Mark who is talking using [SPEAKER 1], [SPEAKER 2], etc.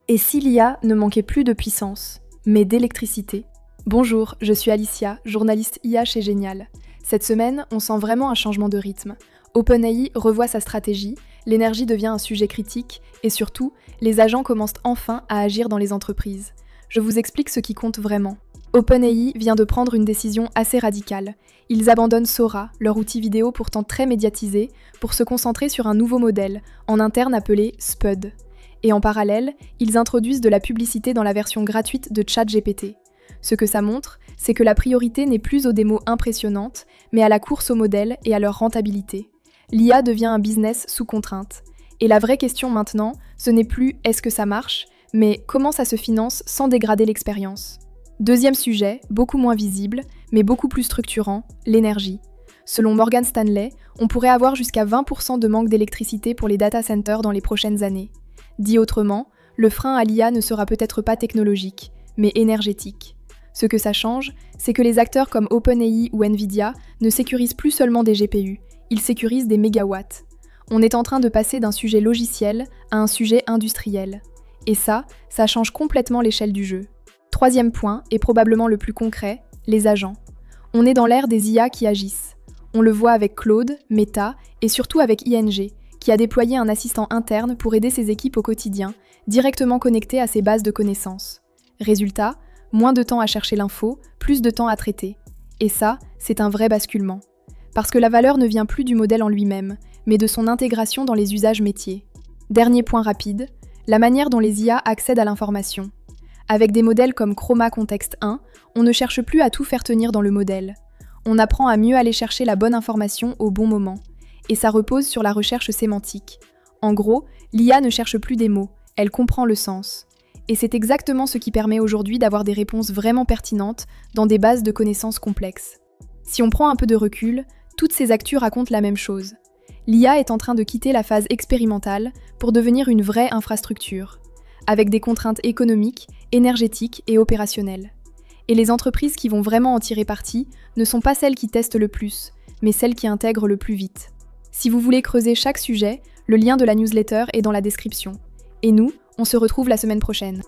[SPEAKER 1] Et si l'IA ne manquait plus de puissance, mais d'électricité? Bonjour, je suis Alicia, journaliste IA chez Génial. Cette semaine, on sent vraiment un changement de rythme. OpenAI revoit sa stratégie, l'énergie devient un sujet critique, et surtout, les agents commencent enfin à agir dans les entreprises. Je vous explique ce qui compte vraiment. OpenAI vient de prendre une décision assez radicale. Ils abandonnent Sora, leur outil vidéo pourtant très médiatisé, pour se concentrer sur un nouveau modèle, en interne appelé Spud. Et en parallèle, ils introduisent de la publicité dans la version gratuite de ChatGPT. Ce que ça montre, c'est que la priorité n'est plus aux démos impressionnantes, mais à la course aux modèles et à leur rentabilité. L'IA devient un business sous contrainte. Et la vraie question maintenant, ce n'est plus est-ce que ça marche, mais comment ça se finance sans dégrader l'expérience. Deuxième sujet, beaucoup moins visible, mais beaucoup plus structurant, l'énergie. Selon Morgan Stanley, on pourrait avoir jusqu'à 20% de manque d'électricité pour les data centers dans les prochaines années. Dit autrement, le frein à l'IA ne sera peut-être pas technologique, mais énergétique. Ce que ça change, c'est que les acteurs comme OpenAI ou Nvidia ne sécurisent plus seulement des GPU, ils sécurisent des mégawatts. On est en train de passer d'un sujet logiciel à un sujet industriel. Et ça change complètement l'échelle du jeu. Troisième point, et probablement le plus concret, les agents. On est dans l'ère des IA qui agissent. On le voit avec Claude, Meta et surtout avec ING, qui a déployé un assistant interne pour aider ses équipes au quotidien, directement connecté à ses bases de connaissances. Résultat, moins de temps à chercher l'info, plus de temps à traiter. Et ça, c'est un vrai basculement. Parce que la valeur ne vient plus du modèle en lui-même, mais de son intégration dans les usages métiers. Dernier point rapide, la manière dont les IA accèdent à l'information. Avec des modèles comme Chroma Context 1, on ne cherche plus à tout faire tenir dans le modèle. On apprend à mieux aller chercher la bonne information au bon moment. Et ça repose sur la recherche sémantique. En gros, l'IA ne cherche plus des mots, elle comprend le sens. Et c'est exactement ce qui permet aujourd'hui d'avoir des réponses vraiment pertinentes dans des bases de connaissances complexes. Si on prend un peu de recul, toutes ces actus racontent la même chose. L'IA est en train de quitter la phase expérimentale pour devenir une vraie infrastructure, avec des contraintes économiques, énergétiques et opérationnelles. Et les entreprises qui vont vraiment en tirer parti ne sont pas celles qui testent le plus, mais celles qui intègrent le plus vite. Si vous voulez creuser chaque sujet, le lien de la newsletter est dans la description. Et nous, on se retrouve la semaine prochaine.